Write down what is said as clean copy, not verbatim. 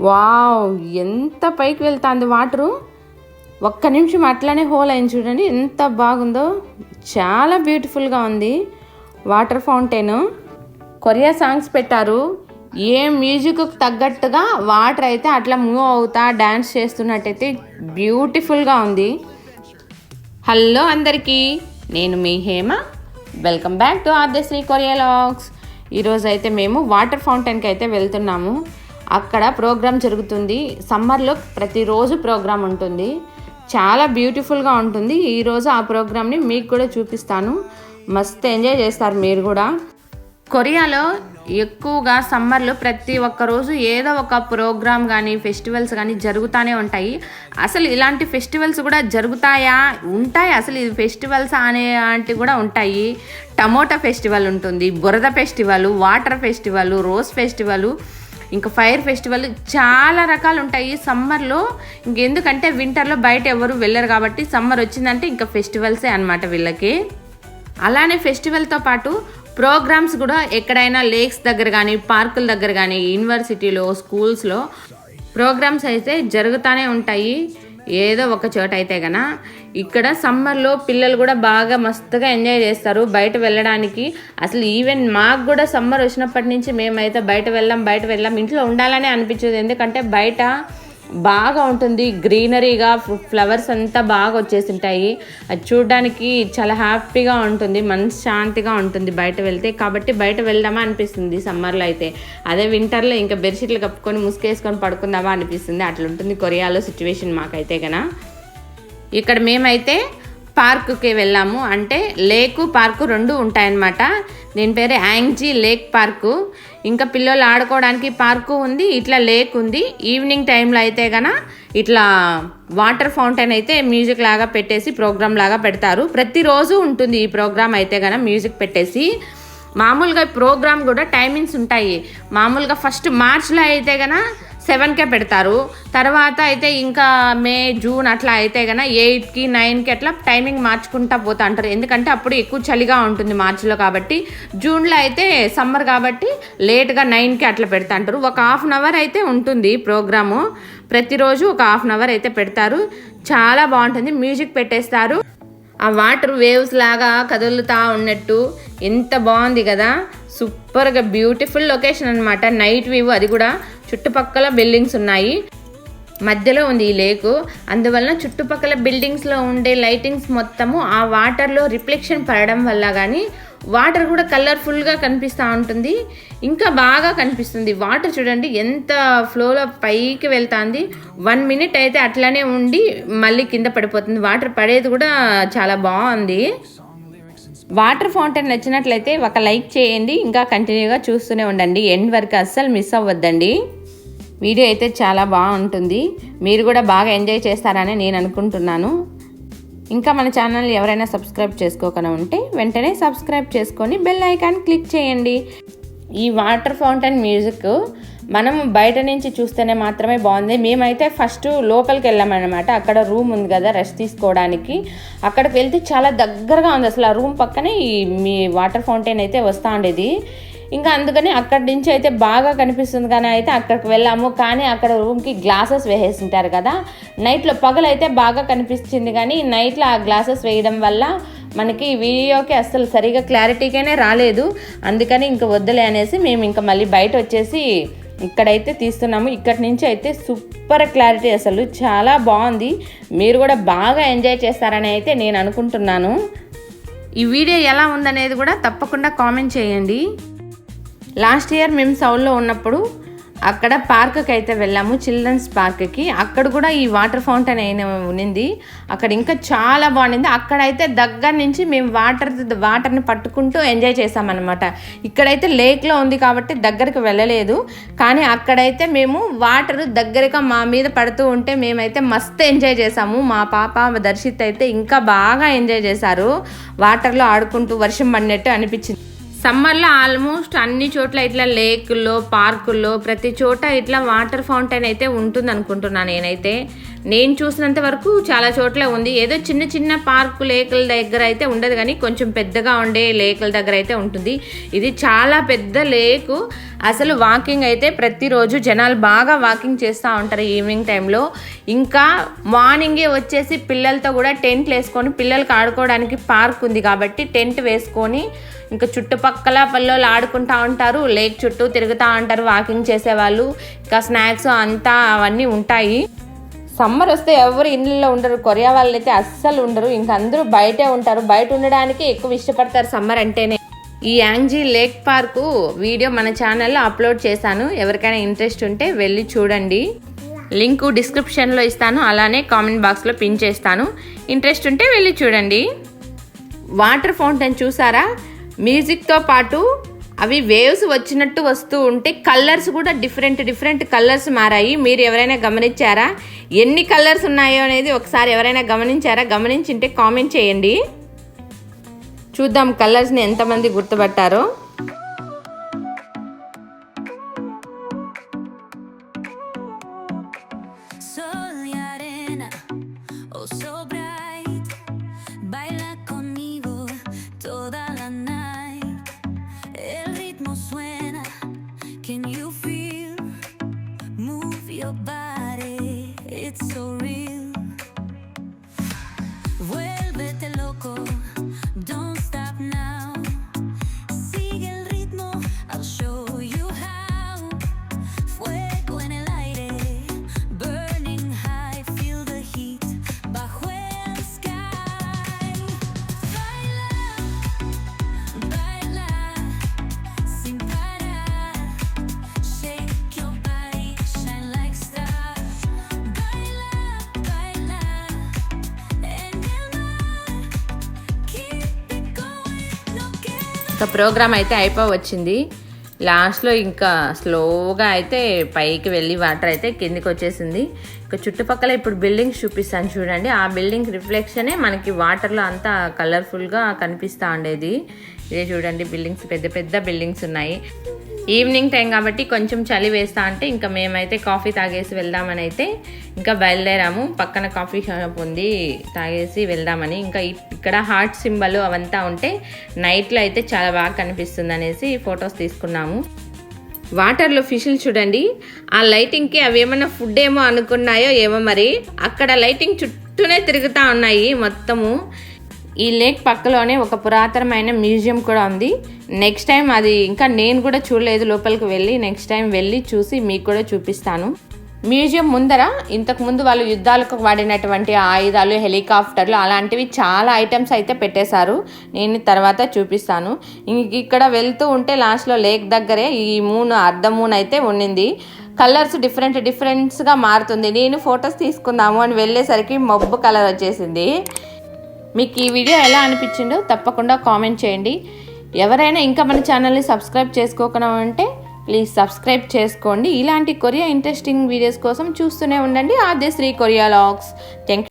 Wow, ఎంత పైకి వెళ్తాంది water. ఒక్క నిమిషం అట్లానే హోల్ అయింది చూడండి, ఎంత బాగుందో. చాలా బ్యూటిఫుల్గా ఉంది వాటర్ ఫౌంటైన్. కొరియా సాంగ్స్ పెట్టారు. ఏ మ్యూజిక్ తగ్గట్టుగా వాటర్ అయితే అట్లా మూవ్ అవుతా డ్యాన్స్ చేస్తున్నట్టయితే బ్యూటిఫుల్గా ఉంది. హలో అందరికీ, నేను మీ Hema. Welcome back to Aadyasri Korea logs. ఈరోజు అయితే మేము వాటర్ ఫౌంటైన్కి అయితే వెళ్తున్నాము. అక్కడ ప్రోగ్రామ్ జరుగుతుంది. సమ్మర్లో ప్రతిరోజు ప్రోగ్రామ్ ఉంటుంది. చాలా బ్యూటిఫుల్గా ఉంటుంది. ఈరోజు ఆ ప్రోగ్రామ్ని మీకు కూడా చూపిస్తాను. మస్తు ఎంజాయ్ చేస్తారు మీరు కూడా. కొరియాలో ఎక్కువగా సమ్మర్లో ప్రతి ఒక్క రోజు ఏదో ఒక ప్రోగ్రామ్ కానీ ఫెస్టివల్స్ కానీ జరుగుతూనే ఉంటాయి. అసలు ఇలాంటి ఫెస్టివల్స్ కూడా జరుగుతాయా, ఉంటాయి అసలు ఇది ఫెస్టివల్స్ అనేటివి కూడా ఉంటాయి. టమోటా ఫెస్టివల్ ఉంటుంది, బురద festival, water festival, rose festival, ఇంకా ఫైర్ ఫెస్టివల్, చాలా రకాలు ఉంటాయి సమ్మర్లో. ఇంకెందుకంటే వింటర్లో బయట ఎవరు వెళ్ళరు కాబట్టి సమ్మర్ వచ్చిందంటే ఇంకా ఫెస్టివల్సే అన్నమాట వీళ్ళకి. అలానే ఫెస్టివల్తో పాటు ప్రోగ్రామ్స్ కూడా ఎక్కడైనా లేక్స్ దగ్గర కానీ పార్కుల దగ్గర కానీ యూనివర్సిటీలో స్కూల్స్లో ప్రోగ్రామ్స్ అయితే జరుగుతూనే ఉంటాయి. ఏదో ఒక చోట అయితే గన ఇక్కడ సమ్మర్లో పిల్లలు కూడా బాగా మస్తుగా ఎంజాయ్ చేస్తారు బయట వెళ్ళడానికి. అసలు ఈవెన్ మాకు కూడా సమ్మర్ వచ్చినప్పటి నుంచి మేమైతే బయట వెళ్ళాం, ఇంట్లో ఉండాలనే అనిపించదు. ఎందుకంటే బయట బాగా ఉంటుంది, గ్రీనరీగా ఫ్లవర్స్ అంతా బాగా వచ్చేసి ఉంటాయి. అది చూడడానికి చాలా హ్యాపీగా ఉంటుంది, మనశ్శాంతిగా ఉంటుంది బయట వెళ్తే. కాబట్టి బయట వెళ్దామా అనిపిస్తుంది సమ్మర్లో అయితే. అదే వింటర్లో ఇంకా బెడ్షీట్లు కప్పుకొని ముసుకేసుకొని పడుకుందామా అనిపిస్తుంది. అట్లా ఉంటుంది కొరియాలో సిచ్యువేషన్ మాకైతే కన. ఇక్కడ మేమైతే పార్కుకి వెళ్ళాము. అంటే లేకు పార్కు రెండు ఉంటాయన్నమాట. దీని పేరు యాంగ్జీ లేక్ పార్కు. ఇంకా పిల్లలు ఆడుకోవడానికి పార్కు ఉంది, ఇట్లా లేక్ ఉంది. ఈవినింగ్ టైంలో అయితే గన ఇట్లా వాటర్ ఫౌంటైన్ అయితే మ్యూజిక్ లాగా పెట్టేసి ప్రోగ్రామ్ లాగా పెడతారు. ప్రతిరోజు ఉంటుంది ఈ ప్రోగ్రామ్ అయితే గన మ్యూజిక్ పెట్టేసి. మామూలుగా ప్రోగ్రామ్ కూడా టైమింగ్స్ ఉంటాయి. మామూలుగా ఫస్ట్ మార్చ్లో అయితే గన 7కే పెడతారు. తర్వాత అయితే ఇంకా మే జూన్ అట్లా అయితే కన్నా 8కి 9కి అట్లా టైమింగ్ మార్చుకుంటా పోతా అంటారు. ఎందుకంటే అప్పుడు ఎక్కువ చలిగా ఉంటుంది మార్చిలో. కాబట్టి జూన్లో అయితే సమ్మర్ కాబట్టి లేట్గా 9కి అట్లా పెడతా అంటారు. ఒక ½ అవర్ అయితే ఉంటుంది ప్రోగ్రాము. ప్రతిరోజు ఒక ½ అవర్ అయితే పెడతారు. చాలా బాగుంటుంది. మ్యూజిక్ పెట్టేస్తారు. ఆ వాటర్ వేవ్స్ లాగా కదులుతూ ఉన్నట్టు ఎంత బాగుంది కదా. సూపర్గా బ్యూటిఫుల్ లొకేషన్ అనమాట. నైట్ వ్యూ, అది కూడా చుట్టుపక్కల బిల్డింగ్స్ ఉన్నాయి, మధ్యలో ఉంది ఈ లేకు. అందువలన చుట్టుపక్కల బిల్డింగ్స్లో ఉండే లైటింగ్స్ మొత్తము ఆ వాటర్లో రిఫ్లెక్షన్ పడడం వల్ల కానీ వాటర్ కూడా కలర్ఫుల్గా కనిపిస్తూ ఉంటుంది. ఇంకా బాగా కనిపిస్తుంది. వాటర్ చూడండి ఎంత ఫ్లోలో పైకి వెళ్తుంది. 1 మినిట్ అయితే అట్లానే ఉండి మళ్ళీ కింద పడిపోతుంది. వాటర్ పడేది కూడా చాలా బాగుంది. వాటర్ ఫౌంటైన్ నచ్చినట్లయితే ఒక లైక్ చేయండి. ఇంకా కంటిన్యూగా చూస్తూనే ఉండండి, ఎండ్ వరకు అస్సలు మిస్ అవ్వద్దండి. వీడియో అయితే చాలా బాగుంటుంది. మీరు కూడా బాగా ఎంజాయ్ చేస్తారని నేను అనుకుంటున్నాను. ఇంకా మన ఛానల్ ఎవరైనా సబ్స్క్రైబ్ చేసుకోకుండా ఉంటే వెంటనే సబ్స్క్రైబ్ చేసుకొని బెల్ ఐకాన్ క్లిక్ చేయండి. ఈ వాటర్ ఫౌంటైన్ మ్యూజిక్ మనం బయట నుంచి చూస్తేనే మాత్రమే బాగుంది. మేమైతే ఫస్ట్ లోపలికి వెళ్ళామన్నమాట. అక్కడ రూమ్ ఉంది కదా రెస్ట్ తీసుకోవడానికి. అక్కడికి వెళ్తే చాలా దగ్గరగా ఉంది. అసలు ఆ రూమ్ పక్కనే ఈ మీ వాటర్ ఫౌంటైన్ అయితే వస్తూ ఉండేది. ఇంకా అందుకని అక్కడి నుంచి అయితే బాగా కనిపిస్తుంది. కానీ అయితే అక్కడికి వెళ్ళాము. కానీ అక్కడ రూమ్కి గ్లాసెస్ వేసేసి ఉంటారు కదా. నైట్లో పగలైతే బాగా కనిపిస్తుంది, కానీ నైట్లో ఆ గ్లాసెస్ వేయడం వల్ల మనకి వీడియోకి అస్సలు సరిగా క్లారిటీగానే రాలేదు. అందుకని ఇంకా వద్దులే అనేసి మేము ఇంకా మళ్ళీ బయట వచ్చేసి ఇక్కడైతే తీస్తున్నాము. ఇక్కడి నుంచి అయితే సూపర్ క్లారిటీ, అసలు చాలా బాగుంది. మీరు కూడా బాగా ఎంజాయ్ చేస్తారని అయితే నేను అనుకుంటున్నాను. ఈ వీడియో ఎలా ఉందనేది కూడా తప్పకుండా కామెంట్ చేయండి. లాస్ట్ ఇయర్ మేము సౌల్లో ఉన్నప్పుడు అక్కడ పార్క్కి అయితే వెళ్ళాము, చిల్డ్రన్స్ పార్క్కి. అక్కడ కూడా ఈ వాటర్ ఫౌంటైన్ అయిన ఉన్నింది. అక్కడ ఇంకా చాలా బాగుండింది. అక్కడైతే దగ్గర నుంచి మేము వాటర్ని పట్టుకుంటూ ఎంజాయ్ చేసామన్నమాట. ఇక్కడైతే లేక్లో ఉంది కాబట్టి దగ్గరికి వెళ్ళలేదు. కానీ అక్కడైతే మేము వాటర్ దగ్గరగా మా మీద పడుతూ ఉంటే మేమైతే మస్తు ఎంజాయ్ చేసాము. మా పాప దర్శిత్ అయితే ఇంకా బాగా ఎంజాయ్ చేశారు. వాటర్లో ఆడుకుంటూ వర్షం పడినట్టు అనిపించింది. సమ్మర్లో ఆల్మోస్ట్ అన్ని చోట్ల ఇట్లా లేకుల్లో, పార్కుల్లో ప్రతి చోట ఇట్లా వాటర్ ఫౌంటైన్ అయితే ఉంటుంది అనుకుంటున్నాను నేనైతే. నేను చూసినంత వరకు చాలా చోట్ల ఉంది. ఏదో చిన్న చిన్న పార్కు లేకుల దగ్గర అయితే ఉండదు, కానీ కొంచెం పెద్దగా ఉండే లేకుల దగ్గర అయితే ఉంటుంది. ఇది చాలా పెద్ద లేకు. అసలు వాకింగ్ అయితే ప్రతిరోజు జనాలు బాగా వాకింగ్ చేస్తూ ఉంటారు ఈవినింగ్ టైంలో. ఇంకా మార్నింగే వచ్చేసి పిల్లలతో కూడా టెంట్లు వేసుకొని, పిల్లలకి ఆడుకోవడానికి పార్క్ ఉంది కాబట్టి టెంట్ వేసుకొని ఇంకా చుట్టుపక్కల పిల్లలు ఆడుకుంటూ ఉంటారు, లేక్ చుట్టూ తిరుగుతూ ఉంటారు వాకింగ్ చేసేవాళ్ళు. ఇంకా స్నాక్స్ అంతా అవన్నీ ఉంటాయి. సమ్మర్ వస్తే ఎవరు ఇళ్ళల్లో ఉండరు, కొరియా వాళ్ళు అయితే అస్సలు ఉండరు. ఇంక అందరూ బయటే ఉంటారు. బయట ఉండడానికి ఎక్కువ ఇష్టపడతారు సమ్మర్ అంటేనే. ఈ యాంగ్జీ లేక్ పార్కు వీడియో మన ఛానల్లో అప్లోడ్ చేశాను. ఎవరికైనా ఇంట్రెస్ట్ ఉంటే వెళ్ళి చూడండి. లింక్ డిస్క్రిప్షన్లో ఇస్తాను, అలానే కామెంట్ బాక్స్లో పిన్ చేస్తాను. ఇంట్రెస్ట్ ఉంటే వెళ్ళి చూడండి. వాటర్ ఫౌంటైన్ చూసారా? మ్యూజిక్తో పాటు అవి వేవ్స్ వచ్చినట్టు వస్తూ ఉంటే కలర్స్ కూడా డిఫరెంట్ కలర్స్ మారాయి. మీరు ఎవరైనా గమనించారా? ఎన్ని కలర్స్ ఉన్నాయో అనేది ఒకసారి ఎవరైనా గమనించారా? గమనించింటే కామెంట్ చేయండి. చూద్దాం కలర్స్ని ఎంతమంది గుర్తుపట్టారో. ఇంకా ప్రోగ్రామ్ అయితే అయిపోవచ్చింది. లాస్ట్లో ఇంకా స్లోగా అయితే పైకి వెళ్ళి వాటర్ అయితే కిందికి వచ్చేసింది. ఇంకా చుట్టుపక్కల ఇప్పుడు బిల్డింగ్స్ చూపిస్తాను చూడండి. ఆ బిల్డింగ్ రిఫ్లెక్షనే మనకి వాటర్లో అంతా కలర్ఫుల్గా కనిపిస్తూ ఉండేది. ఇదే చూడండి, బిల్డింగ్స్ పెద్ద పెద్ద బిల్డింగ్స్ ఉన్నాయి. ఈవినింగ్ టైం కాబట్టి కొంచెం చలి వేస్తా అంటే ఇంకా మేమైతే కాఫీ తాగేసి వెళ్దామని అయితే ఇంకా బయలుదేరాము. పక్కన కాఫీ షాప్ ఉంది, తాగేసి వెళ్దామని. ఇంకా ఇక్కడ హార్ట్ సింబల్ అవంతా ఉంటే నైట్లో అయితే చాలా బాగా కనిపిస్తుంది అనేసి ఫొటోస్ తీసుకున్నాము. వాటర్లో ఫిష్లు చూడండి, ఆ లైటింగ్కి అవి ఏమన్నా ఫుడ్ ఏమో అనుకున్నాయో ఏమో మరి. అక్కడ లైటింగ్ చుట్టూనే తిరుగుతూ ఉన్నాయి మొత్తము. ఈ లేక్ పక్కలోనే ఒక పురాతనమైన మ్యూజియం కూడా ఉంది. నెక్స్ట్ టైం అది ఇంకా నేను కూడా చూడలేదు, లోపలికి వెళ్ళి నెక్స్ట్ టైం వెళ్ళి చూసి మీకు కూడా చూపిస్తాను. మ్యూజియం ముందర ఇంతకుముందు వాళ్ళు యుద్ధాలకు వాడినటువంటి ఆయుధాలు, హెలికాప్టర్లు అలాంటివి చాలా ఐటమ్స్ అయితే పెట్టేశారు. నేను తర్వాత చూపిస్తాను. ఇక్కడ వెళ్తూ ఉంటే లాస్ట్లో లేక్ దగ్గరే ఈ అర్ధ మూన్ అయితే ఉండింది. కలర్స్ డిఫరెంట్స్గా మారుతుంది. నేను ఫొటోస్ తీసుకుందాము అని వెళ్ళేసరికి మబ్బు కలర్ వచ్చేసింది. మీకు ఈ వీడియో ఎలా అనిపించిందో తప్పకుండా కామెంట్ చేయండి. ఎవరైనా ఇంకా మన ఛానల్ని సబ్స్క్రైబ్ చేసుకోకుండా ఉంటే ప్లీజ్ సబ్స్క్రైబ్ చేసుకోండి. ఇలాంటి కొరియా ఇంట్రెస్టింగ్ వీడియోస్ కోసం చూస్తూనే ఉండండి Adyasri Korea vlogs. Thank you.